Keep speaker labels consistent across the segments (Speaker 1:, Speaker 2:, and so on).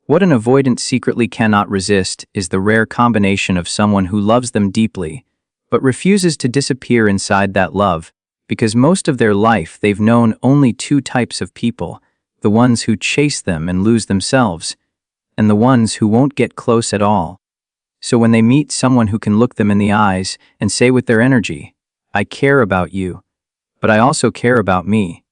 Speaker 1: What an avoidant secretly cannot resist is the rare combination of someone who loves them deeply, but refuses to disappear inside that love, because most of their life they've known only two types of people: the ones who chase them and lose themselves, and the ones who won't get close at all. So when they meet someone who can look them in the eyes and say with their energy, "I care about you, but I also care about me,"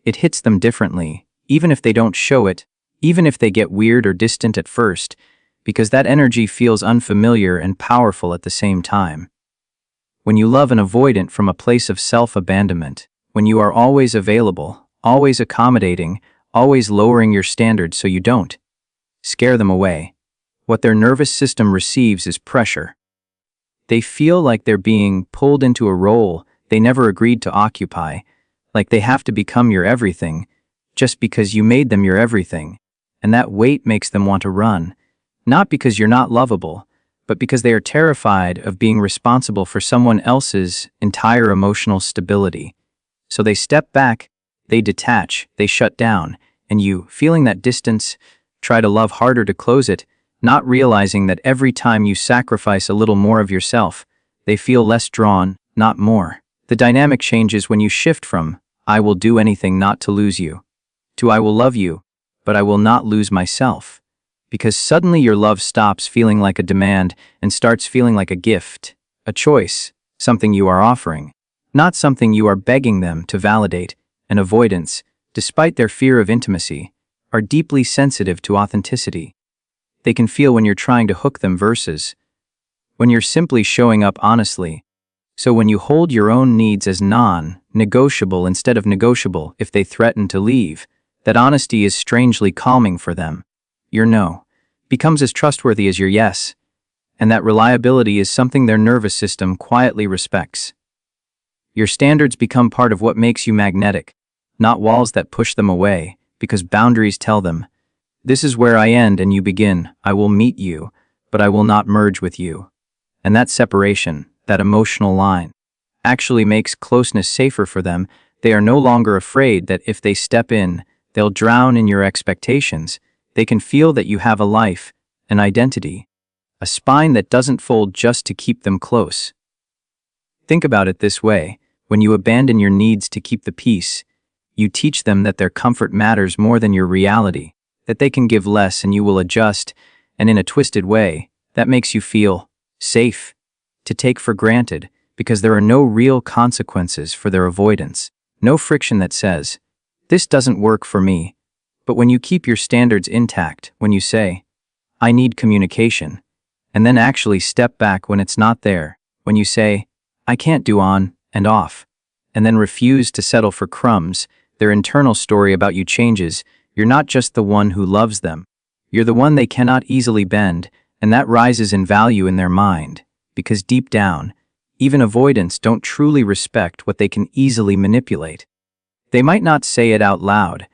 Speaker 1: it hits them differently, even if they don't show it, even if they get weird or distant at first, because that energy feels unfamiliar and powerful at the same time. When you love an avoidant from a place of self-abandonment, when you are always available, always accommodating, always lowering your standards so you don't scare them away, what their nervous system receives is pressure. They feel like they're being pulled into a role they never agreed to occupy, like they have to become your everything, just because you made them your everything, and that weight makes them want to run, not because you're not lovable, but because they are terrified of being responsible for someone else's entire emotional stability. So they step back, they detach, they shut down, and you, feeling that distance, try to love harder to close it, not realizing that every time you sacrifice a little more of yourself, they feel less drawn, not more. The dynamic changes when you shift from, "I will do anything not to lose you," to "I will love you, but I will not lose myself," because suddenly your love stops feeling like a demand and starts feeling like a gift, a choice, something you are offering, not something you are begging them to validate. And avoidants, despite their fear of intimacy, are deeply sensitive to authenticity. They can feel when you're trying to hook them versus when you're simply showing up honestly. So when you hold your own needs as non-negotiable instead of negotiable if they threaten to leave, that honesty is strangely calming for them. Your no becomes as trustworthy as your yes, and that reliability is something their nervous system quietly respects. Your standards become part of what makes you magnetic, not walls that push them away, because boundaries tell them, "This is where I end and you begin. I will meet you, but I will not merge with you." And that separation, that emotional line, actually makes closeness safer for them. They are no longer afraid that if they step in, they'll drown in your expectations. They can feel that you have a life, an identity, a spine that doesn't fold just to keep them close. Think about it this way: when you abandon your needs to keep the peace, you teach them that their comfort matters more than your reality, that they can give less and you will adjust, and in a twisted way, that makes you feel safe, to take for granted, because there are no real consequences for their avoidance, no friction that says, "This doesn't work for me." But when you keep your standards intact, when you say, "I need communication," and then actually step back when it's not there, when you say, "I can't do on and off," and then refuse to settle for crumbs, their internal story about you changes. You're not just the one who loves them. You're the one they cannot easily bend, and that rises in value in their mind, because deep down, even avoidants don't truly respect what they can easily manipulate. They might not say it out loud,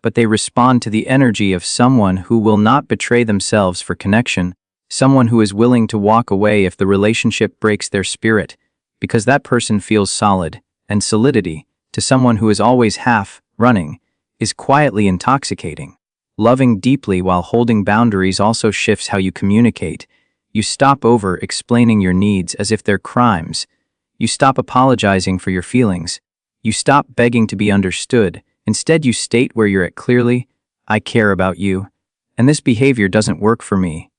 Speaker 1: but they respond to the energy of someone who will not betray themselves for connection, someone who is willing to walk away if the relationship breaks their spirit, because that person feels solid, and solidity, to someone who is always half running, is quietly intoxicating. Loving deeply while holding boundaries also shifts how you communicate. You stop over-explaining your needs as if they're crimes. You stop apologizing for your feelings. You stop begging to be understood. Instead, you state where you're at clearly: "I care about you, and this behavior doesn't work for me.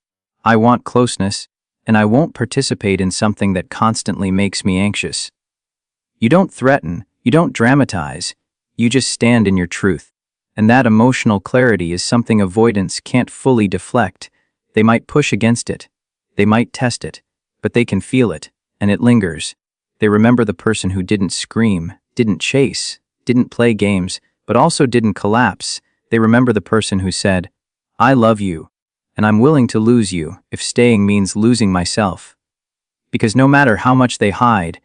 Speaker 1: I want closeness, and I won't participate in something that constantly makes me anxious." You don't threaten, you don't dramatize, you just stand in your truth. And that emotional clarity is something avoidants can't fully deflect. They might push against it, they might test it, but they can feel it, and it lingers. They remember the person who didn't scream, didn't chase, didn't play games, but also didn't collapse. They remember the person who said, "I love you, and I'm willing to lose you if staying means losing myself." Because no matter how much they hide,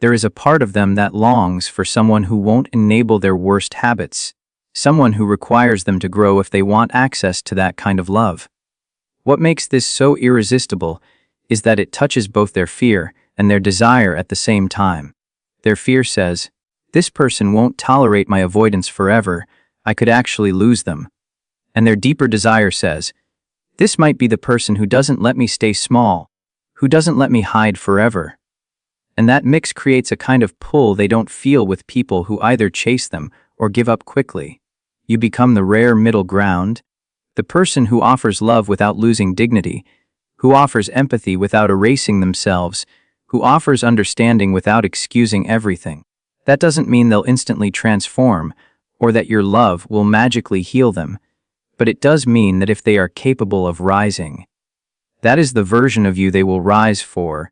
Speaker 1: there is a part of them that longs for someone who won't enable their worst habits, someone who requires them to grow if they want access to that kind of love. What makes this so irresistible is that it touches both their fear and their desire at the same time. Their fear says, "This person won't tolerate my avoidance forever, I could actually lose them." And their deeper desire says, This might be the person who doesn't let me stay small, who doesn't let me hide forever. And that mix creates a kind of pull they don't feel with people who either chase them or give up quickly. You become the rare middle ground, the person who offers love without losing dignity, who offers empathy without erasing themselves, who offers understanding without excusing everything. That doesn't mean they'll instantly transform, or that your love will magically heal them, but it does mean that if they are capable of rising, that is the version of you they will rise for.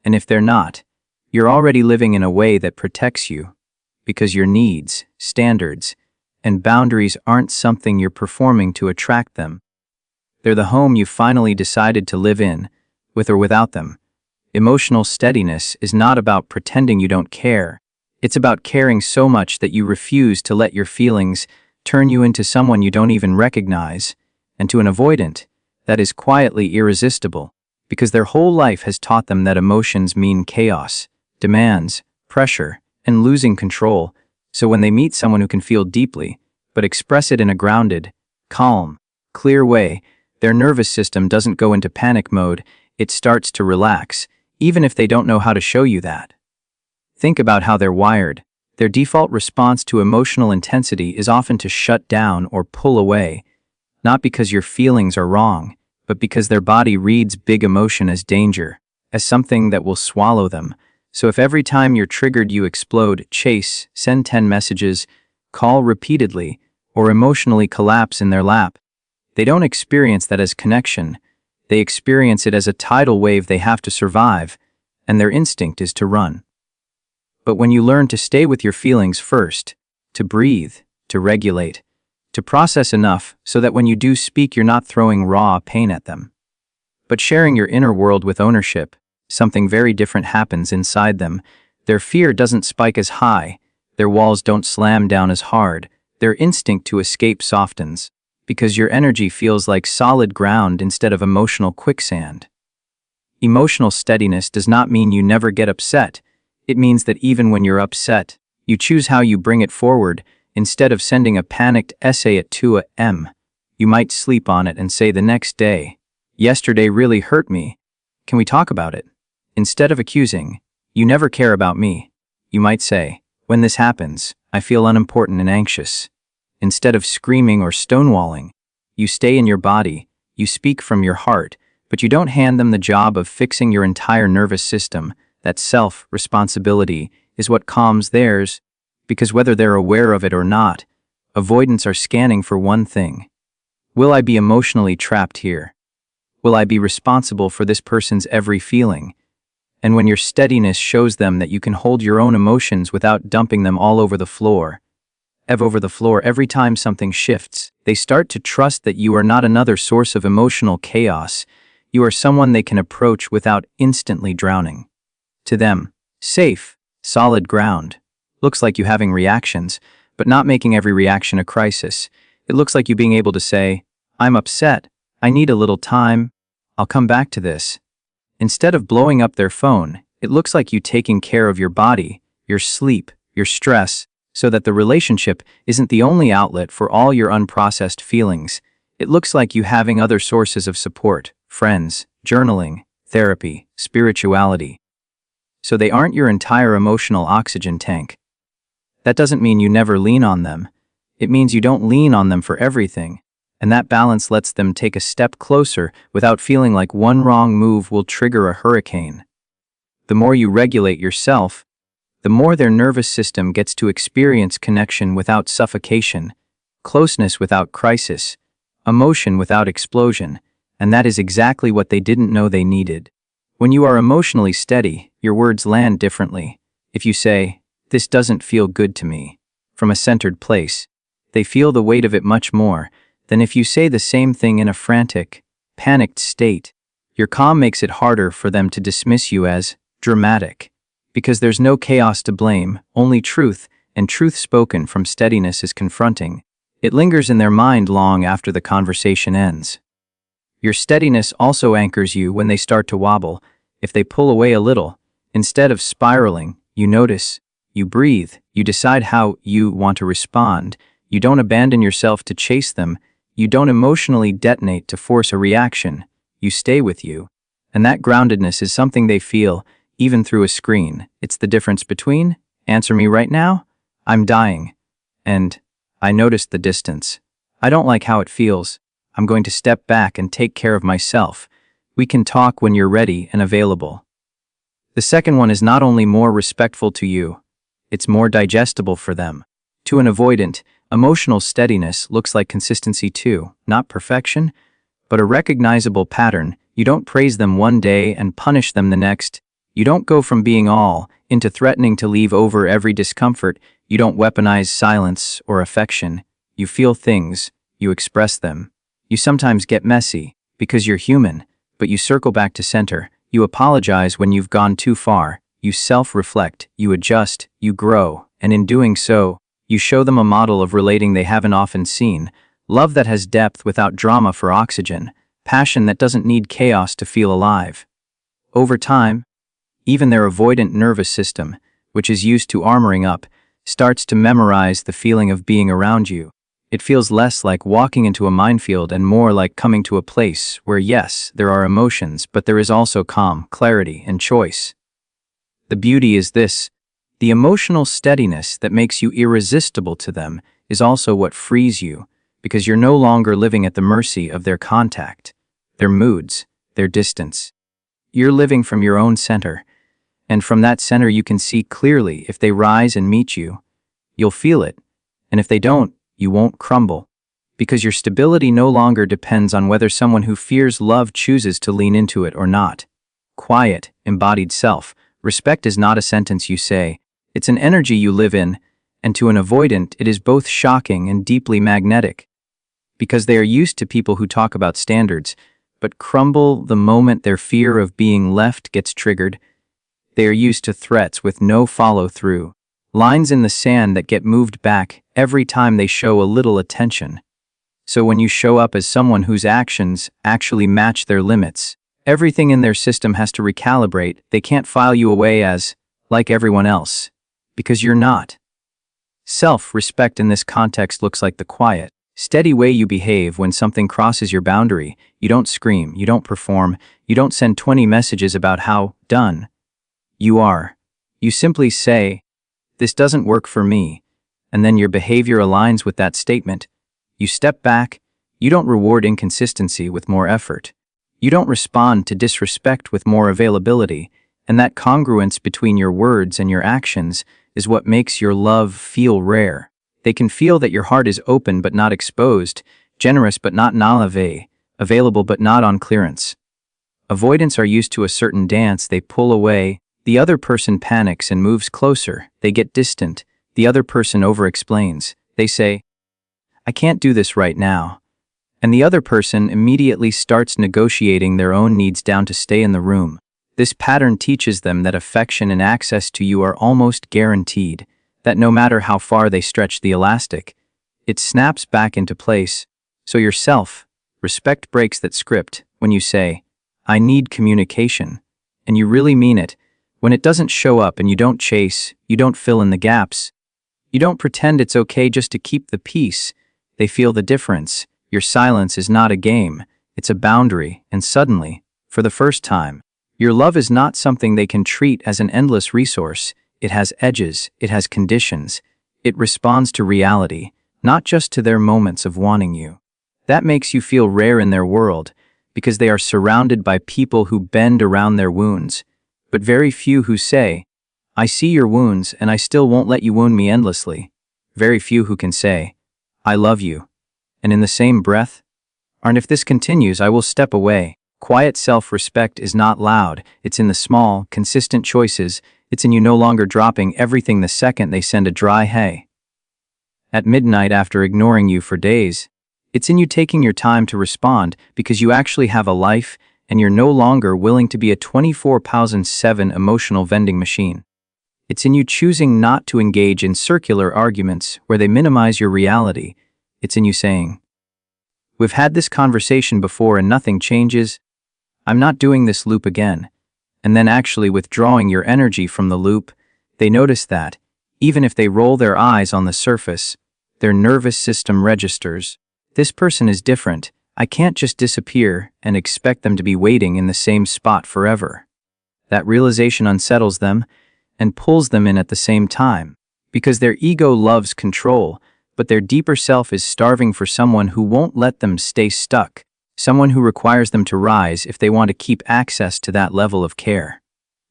Speaker 1: And if they're not, you're already living in a way that protects you, because your needs, standards, and boundaries aren't something you're performing to attract them. They're the home you finally decided to live in, with or without them. Emotional steadiness is not about pretending you don't care. It's about caring so much that you refuse to let your feelings turn you into someone you don't even recognize, and to an avoidant, that is quietly irresistible, because their whole life has taught them that emotions mean chaos, demands, pressure, and losing control. So when they meet someone who can feel deeply, but express it in a grounded, calm, clear way, their nervous system doesn't go into panic mode, it starts to relax, even if they don't know how to show you that. Think about how they're wired. Their default response to emotional intensity is often to shut down or pull away, not because your feelings are wrong, but because their body reads big emotion as danger, as something that will swallow them. So if every time you're triggered you explode, chase, send 10 messages, call repeatedly, or emotionally collapse in their lap, they don't experience that as connection. They experience it as a tidal wave they have to survive, and their instinct is to run. But when you learn to stay with your feelings first, to breathe, to regulate, to process enough so that when you do speak you're not throwing raw pain at them, but sharing your inner world with ownership, something very different happens inside them. Their fear doesn't spike as high, their walls don't slam down as hard, their instinct to escape softens, because your energy feels like solid ground instead of emotional quicksand. Emotional steadiness does not mean you never get upset. It means that even when you're upset, you choose how you bring it forward. Instead of sending a panicked essay at 2 a.m., you might sleep on it and say the next day, "Yesterday really hurt me. Can we talk about it?" Instead of accusing, "You never care about me," you might say, "When this happens, I feel unimportant and anxious." Instead of screaming or stonewalling, you stay in your body, you speak from your heart, but you don't hand them the job of fixing your entire nervous system. That self-responsibility is what calms theirs, because whether they're aware of it or not, avoidants are scanning for one thing. Will I be emotionally trapped here? Will I be responsible for this person's every feeling? And when your steadiness shows them that you can hold your own emotions without dumping them all over the floor, every time something shifts, they start to trust that you are not another source of emotional chaos. You are someone they can approach without instantly drowning. To them, safe, solid ground looks like you having reactions, but not making every reaction a crisis. It looks like you being able to say, "I'm upset. I need a little time. I'll come back to this." Instead of blowing up their phone, it looks like you taking care of your body, your sleep, your stress, so that the relationship isn't the only outlet for all your unprocessed feelings. It looks like you having other sources of support, friends, journaling, therapy, spirituality. So they aren't your entire emotional oxygen tank. That doesn't mean you never lean on them. It means you don't lean on them for everything, and that balance lets them take a step closer without feeling like one wrong move will trigger a hurricane. The more you regulate yourself, the more their nervous system gets to experience connection without suffocation, closeness without crisis, emotion without explosion, and that is exactly what they didn't know they needed. When you are emotionally steady, your words land differently. If you say, "This doesn't feel good to me," from a centered place, they feel the weight of it much more than if you say the same thing in a frantic, panicked state. Your calm makes it harder for them to dismiss you as dramatic, because there's no chaos to blame, only truth, and truth spoken from steadiness is confronting. It lingers in their mind long after the conversation ends. Your steadiness also anchors you when they start to wobble. If they pull away a little, instead of spiraling, you notice, you breathe, you decide how you want to respond. You don't abandon yourself to chase them, You don't emotionally detonate to force a reaction. You stay with you. And that groundedness is something they feel, even through a screen. It's the difference between, answer me right now, I'm dying, and I noticed the distance. I don't like how it feels. I'm going to step back and take care of myself. We can talk when you're ready and available. The second one is not only more respectful to you, it's more digestible for them. To an avoidant, emotional steadiness looks like consistency too, not perfection, but a recognizable pattern. You don't praise them one day and punish them the next. You don't go from being all into threatening to leave over every discomfort. You don't weaponize silence or affection. You feel things, you express them. You sometimes get messy, because you're human, but you circle back to center. You apologize when you've gone too far. You self-reflect, you adjust, you grow, and in doing so, you show them a model of relating they haven't often seen. Love that has depth without drama for oxygen. Passion that doesn't need chaos to feel alive. Over time, even their avoidant nervous system, which is used to armoring up, starts to memorize the feeling of being around you. It feels less like walking into a minefield and more like coming to a place where, yes, there are emotions, but there is also calm, clarity, and choice. The beauty is this: the emotional steadiness that makes you irresistible to them is also what frees you, because you're no longer living at the mercy of their contact, their moods, their distance. You're living from your own center, and from that center you can see clearly if they rise and meet you. You'll feel it, and if they don't, you won't crumble, because your stability no longer depends on whether someone who fears love chooses to lean into it or not. Quiet, embodied self. Respect is not a sentence you say, it's an energy you live in, and to an avoidant it is both shocking and deeply magnetic. Because they are used to people who talk about standards, but crumble the moment their fear of being left gets triggered. They are used to threats with no follow-through, lines in the sand that get moved back every time they show a little attention. So when you show up as someone whose actions actually match their limits, everything in their system has to recalibrate. They can't file you away as, like everyone else, because you're not. Self-respect in this context looks like the quiet, steady way you behave when something crosses your boundary. You don't scream, you don't perform, you don't send 20 messages about how done you are. You simply say, "This doesn't work for me," and then your behavior aligns with that statement. You step back. You don't reward inconsistency with more effort. You don't respond to disrespect with more availability, and that congruence between your words and your actions is what makes your love feel rare. They can feel that your heart is open but not exposed, generous but not naïve, available but not on clearance. Avoidants are used to a certain dance. They pull away. The other person panics and moves closer. They get distant. The other person over-explains. They say, "I can't do this right now." And the other person immediately starts negotiating their own needs down to stay in the room. This pattern teaches them that affection and access to you are almost guaranteed, that no matter how far they stretch the elastic, it snaps back into place. So your self-respect breaks that script when you say, "I need communication," and you really mean it. When it doesn't show up and you don't chase, you don't fill in the gaps. You don't pretend it's okay just to keep the peace. They feel the difference. Your silence is not a game, it's a boundary, and suddenly, for the first time, your love is not something they can treat as an endless resource. It has edges, it has conditions. It responds to reality, not just to their moments of wanting you. That makes you feel rare in their world, because they are surrounded by people who bend around their wounds, but very few who say, "I see your wounds and I still won't let you wound me endlessly." Very few who can say, "I love you," and in the same breath, "And if this continues, I will step away." Quiet self-respect is not loud. It's in the small, consistent choices. It's in you no longer dropping everything the second they send a dry "hey" at midnight after ignoring you for days. It's in you taking your time to respond because you actually have a life and you're no longer willing to be a 24/7 emotional vending machine. It's in you choosing not to engage in circular arguments where they minimize your reality. It's in you saying, "We've had this conversation before and nothing changes. I'm not doing this loop again." And then actually withdrawing your energy from the loop. They notice that, even if they roll their eyes on the surface, their nervous system registers. This person is different. I can't just disappear and expect them to be waiting in the same spot forever. That realization unsettles them and pulls them in at the same time, because their ego loves control, but their deeper self is starving for someone who won't let them stay stuck, someone who requires them to rise if they want to keep access to that level of care.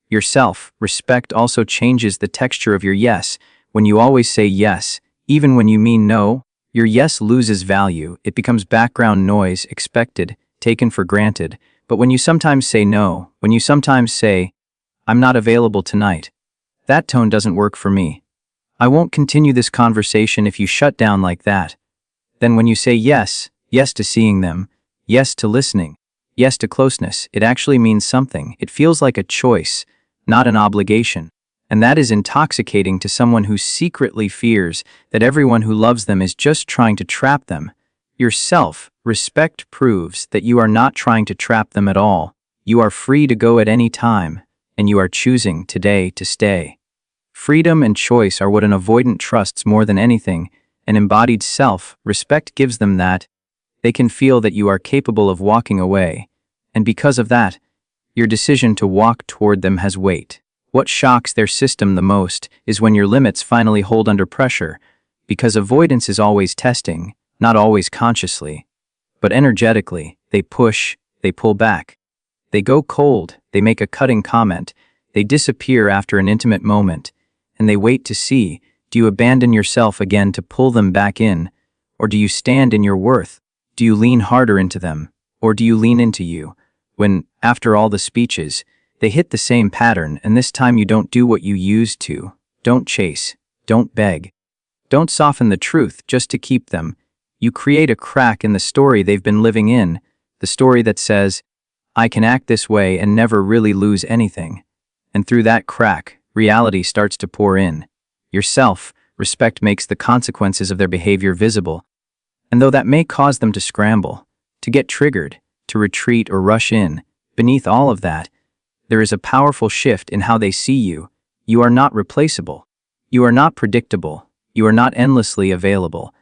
Speaker 1: Your self-respect also changes the texture of your yes. When you always say yes, even when you mean no, your yes loses value. It becomes background noise, expected, taken for granted. But when you sometimes say no, when you sometimes say, "I'm not available tonight," that tone doesn't work for me. I won't continue this conversation if you shut down like that. Then when you say yes, yes to seeing them, yes to listening, yes to closeness, it actually means something. It feels like a choice, not an obligation. And that is intoxicating to someone who secretly fears that everyone who loves them is just trying to trap them. Your self-respect proves that you are not trying to trap them at all. You are free to go at any time, and you are choosing today to stay. Freedom and choice are what an avoidant trusts more than anything. An embodied self-respect gives them that. They can feel that you are capable of walking away, and because of that, your decision to walk toward them has weight. What shocks their system the most is when your limits finally hold under pressure, because avoidance is always testing, not always consciously. But energetically, they push, they pull back. They go cold, they make a cutting comment, they disappear after an intimate moment, and they wait to see, do you abandon yourself again to pull them back in, or do you stand in your worth? Do you lean harder into them, or do you lean into you? When, after all the speeches, they hit the same pattern, and this time you don't do what you used to. Don't chase. Don't beg. Don't soften the truth just to keep them. You create a crack in the story they've been living in, the story that says, "I can act this way and never really lose anything." And through that crack, reality starts to pour in. Your self-respect makes the consequences of their behavior visible. And though that may cause them to scramble, to get triggered, to retreat or rush in, beneath all of that, there is a powerful shift in how they see you. You are not replaceable. You are not predictable. You are not endlessly available.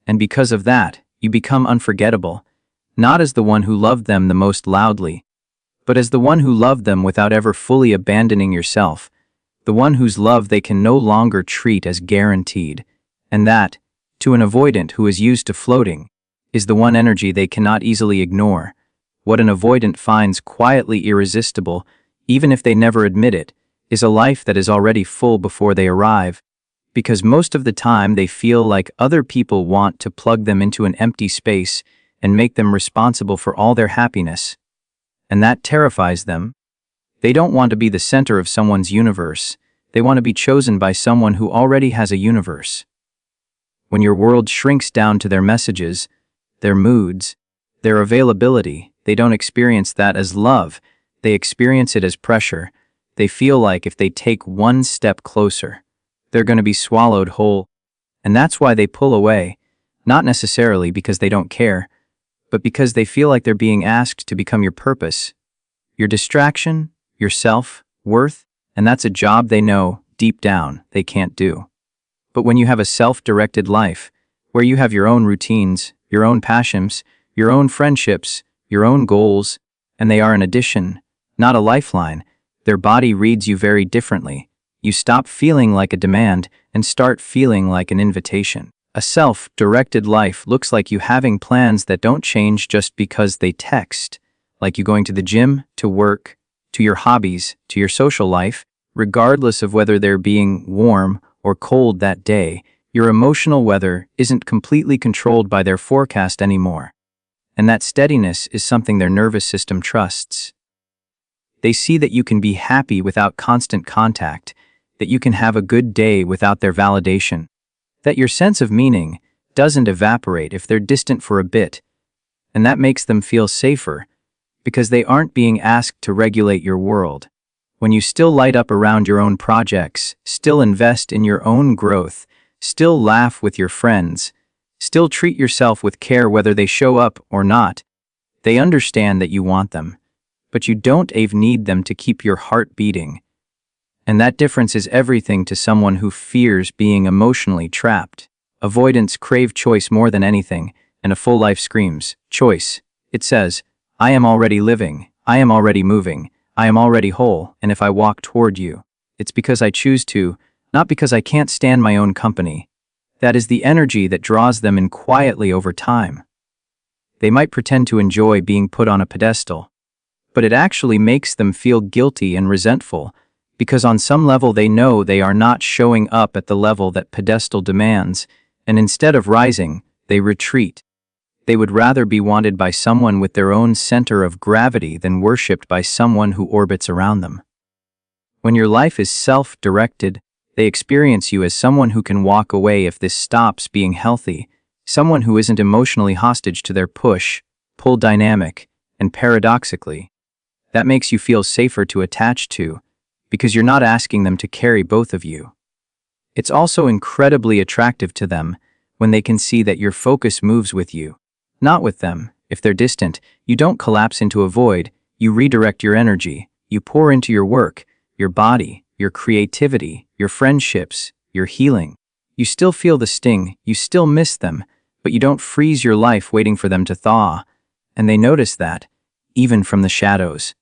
Speaker 1: And because of that, you become unforgettable, not as the one who loved them the most loudly, but as the one who loved them without ever fully abandoning yourself, the one whose love they can no longer treat as guaranteed. And that, to an avoidant who is used to floating, is the one energy they cannot easily ignore. What an avoidant finds quietly irresistible, even if they never admit it, is a life that is already full before they arrive, because most of the time they feel like other people want to plug them into an empty space and make them responsible for all their happiness. And that terrifies them. They don't want to be the center of someone's universe. They want to be chosen by someone who already has a universe. When your world shrinks down to their messages, their moods, their availability, they don't experience that as love. They experience it as pressure. They feel like if they take one step closer, they're going to be swallowed whole. And that's why they pull away, not necessarily because they don't care, but because they feel like they're being asked to become your purpose, your distraction, your self-worth, and that's a job they know, deep down, they can't do. But when you have a self-directed life, where you have your own routines, your own passions, your own friendships, your own goals, and they are an addition, not a lifeline, their body reads you very differently. You stop feeling like a demand and start feeling like an invitation. A self-directed life looks like you having plans that don't change just because they text, like you going to the gym, to work, to your hobbies, to your social life, regardless of whether they're being warm or cold that day. Your emotional weather isn't completely controlled by their forecast anymore. And that steadiness is something their nervous system trusts. They see that you can be happy without constant contact, that you can have a good day without their validation, that your sense of meaning doesn't evaporate if they're distant for a bit, and that makes them feel safer because they aren't being asked to regulate your world. When you still light up around your own projects, still invest in your own growth, still laugh with your friends, still treat yourself with care whether they show up or not, they understand that you want them, but you don't even need them to keep your heart beating. And that difference is everything to someone who fears being emotionally trapped. Avoidants crave choice more than anything, and a full life screams, choice. It says, I am already living, I am already moving, I am already whole, and if I walk toward you, it's because I choose to, not because I can't stand my own company. That is the energy that draws them in quietly over time. They might pretend to enjoy being put on a pedestal, but it actually makes them feel guilty and resentful, because on some level they know they are not showing up at the level that pedestal demands, and instead of rising, they retreat. They would rather be wanted by someone with their own center of gravity than worshipped by someone who orbits around them. When your life is self-directed, they experience you as someone who can walk away if this stops being healthy, someone who isn't emotionally hostage to their push-pull dynamic, and paradoxically, that makes you feel safer to attach to, because you're not asking them to carry both of you. It's also incredibly attractive to them when they can see that your focus moves with you, not with them. If they're distant, you don't collapse into a void, you redirect your energy, you pour into your work, your body, your creativity, your friendships, your healing. You still feel the sting, you still miss them, but you don't freeze your life waiting for them to thaw, and they notice that, even from the shadows.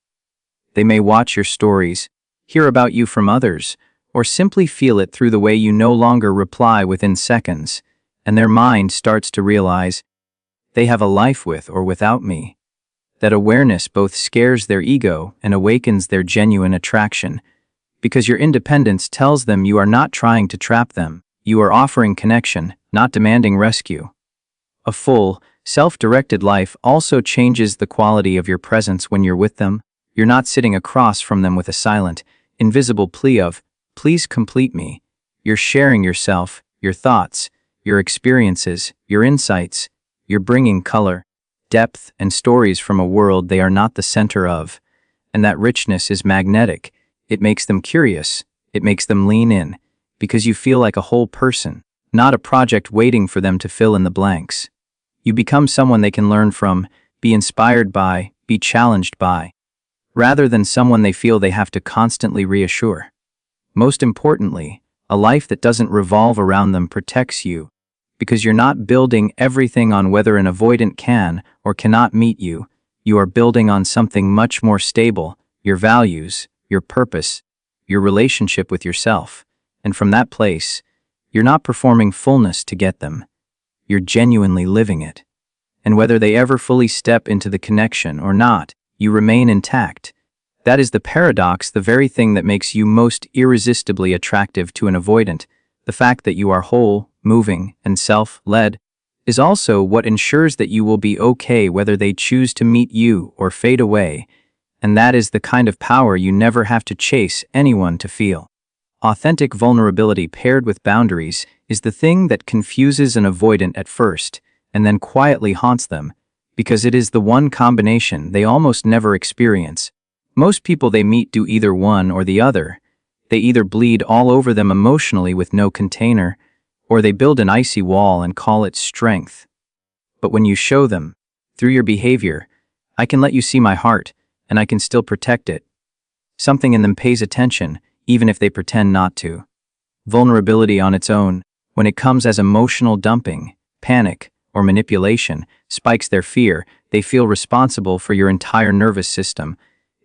Speaker 1: They may watch your stories, hear about you from others, or simply feel it through the way you no longer reply within seconds, and their mind starts to realize they have a life with or without me. That awareness both scares their ego and awakens their genuine attraction, because your independence tells them you are not trying to trap them, you are offering connection, not demanding rescue. A full, self-directed life also changes the quality of your presence when you're with them. You're not sitting across from them with a silent, invisible plea of, please complete me. You're sharing yourself, your thoughts, your experiences, your insights. You're bringing color, depth, and stories from a world they are not the center of. And that richness is magnetic. It makes them curious. It makes them lean in, because you feel like a whole person, not a project waiting for them to fill in the blanks. You become someone they can learn from, be inspired by, be challenged by, rather than someone they feel they have to constantly reassure. Most importantly, a life that doesn't revolve around them protects you, because you're not building everything on whether an avoidant can or cannot meet you. You are building on something much more stable, your values, your purpose, your relationship with yourself. And from that place, you're not performing fullness to get them. You're genuinely living it. And whether they ever fully step into the connection or not, you remain intact. That is the paradox, the very thing that makes you most irresistibly attractive to an avoidant. The fact that you are whole, moving, and self-led is also what ensures that you will be okay whether they choose to meet you or fade away. And that is the kind of power you never have to chase anyone to feel. Authentic vulnerability paired with boundaries is the thing that confuses an avoidant at first, and then quietly haunts them, because it is the one combination they almost never experience. Most people they meet do either one or the other. They either bleed all over them emotionally with no container, or they build an icy wall and call it strength. But when you show them, through your behavior, I can let you see my heart, and I can still protect it. Something in them pays attention, even if they pretend not to. Vulnerability on its own, when it comes as emotional dumping, panic, or manipulation, spikes their fear. They feel responsible for your entire nervous system.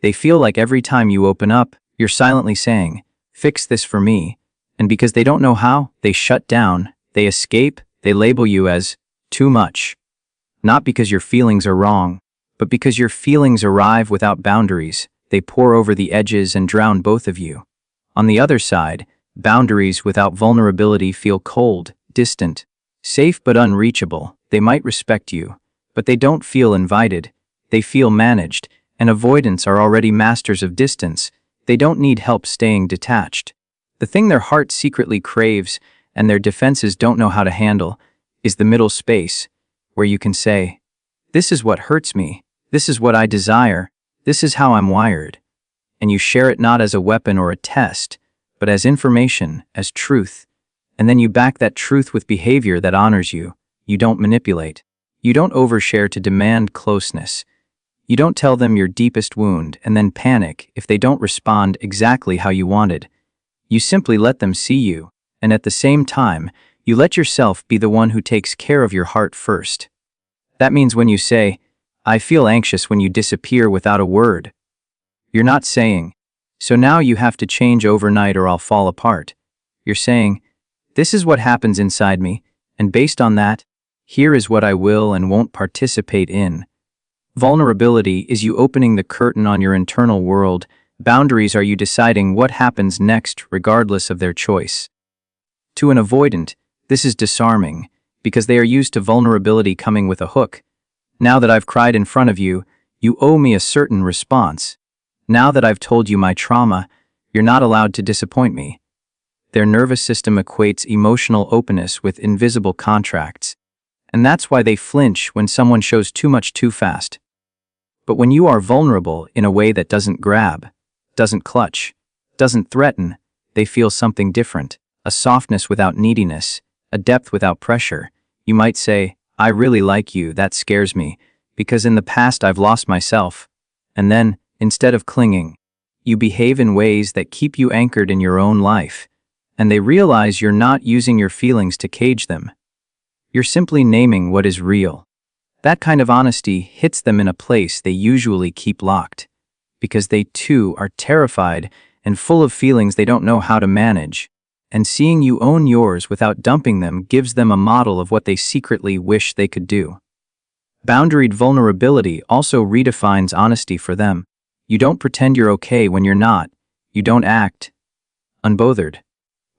Speaker 1: They feel like every time you open up, you're silently saying, fix this for me. And because they don't know how, they shut down, they escape, they label you as too much. Not because your feelings are wrong, but because your feelings arrive without boundaries. They pour over the edges and drown both of you. On the other side, boundaries without vulnerability feel cold, distant, safe but unreachable. They might respect you, but they don't feel invited. They feel managed, and avoidants are already masters of distance. They don't need help staying detached. The thing their heart secretly craves and their defenses don't know how to handle is the middle space, where you can say, this is what hurts me, this is what I desire, this is how I'm wired. And you share it not as a weapon or a test, but as information, as truth. And then you back that truth with behavior that honors you. You don't manipulate. You don't overshare to demand closeness. You don't tell them your deepest wound and then panic if they don't respond exactly how you wanted. You simply let them see you, and at the same time, you let yourself be the one who takes care of your heart first. That means when you say, "I feel anxious," when you disappear without a word. You're not saying, "So now you have to change overnight or I'll fall apart." You're saying, "This is what happens inside me, and based on that, here is what I will and won't participate in." Vulnerability is you opening the curtain on your internal world. Boundaries are you deciding what happens next regardless of their choice. To an avoidant, this is disarming, because they are used to vulnerability coming with a hook. Now that I've cried in front of you, you owe me a certain response. Now that I've told you my trauma, you're not allowed to disappoint me. Their nervous system equates emotional openness with invisible contracts, and that's why they flinch when someone shows too much too fast. But when you are vulnerable in a way that doesn't grab, doesn't clutch, doesn't threaten, they feel something different, a softness without neediness, a depth without pressure. You might say, "I really like you, that scares me, because in the past I've lost myself." And then, instead of clinging, you behave in ways that keep you anchored in your own life, and they realize you're not using your feelings to cage them. You're simply naming what is real. That kind of honesty hits them in a place they usually keep locked, because they too are terrified and full of feelings they don't know how to manage, and seeing you own yours without dumping them gives them a model of what they secretly wish they could do. Boundaried vulnerability also redefines honesty for them. You don't pretend you're okay when you're not. You don't act unbothered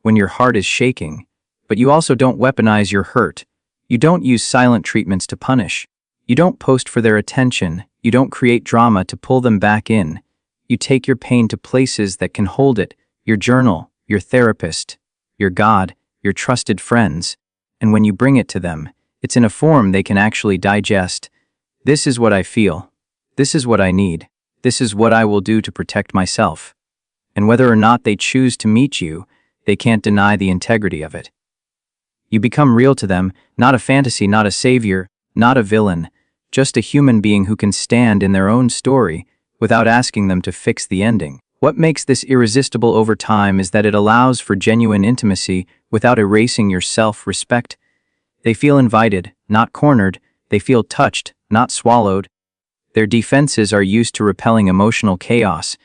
Speaker 1: when your heart is shaking, but you also don't weaponize your hurt. You don't use silent treatments to punish. You don't post for their attention. You don't create drama to pull them back in. You take your pain to places that can hold it, your journal, your therapist, your God, your trusted friends. And when you bring it to them, it's in a form they can actually digest. This is what I feel. This is what I need. This is what I will do to protect myself. And whether or not they choose to meet you, they can't deny the integrity of it. You become real to them, not a fantasy, not a savior, not a villain, just a human being who can stand in their own story without asking them to fix the ending. What makes this irresistible over time is that it allows for genuine intimacy without erasing your self-respect. They feel invited, not cornered. They feel touched, not swallowed. Their defenses are used to repelling emotional chaos,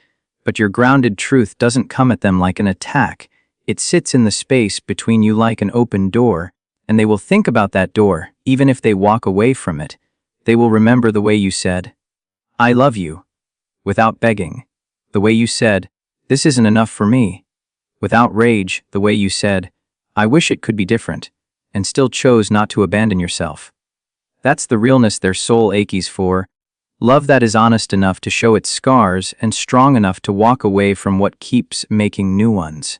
Speaker 1: but your grounded truth doesn't come at them like an attack. It sits in the space between you like an open door, and they will think about that door, even if they walk away from it. They will remember the way you said, "I love you," without begging. The way you said, "This isn't enough for me," without rage. The way you said, "I wish it could be different," and still chose not to abandon yourself. That's the realness their soul aches for. Love that is honest enough to show its scars and strong enough to walk away from what keeps making new ones.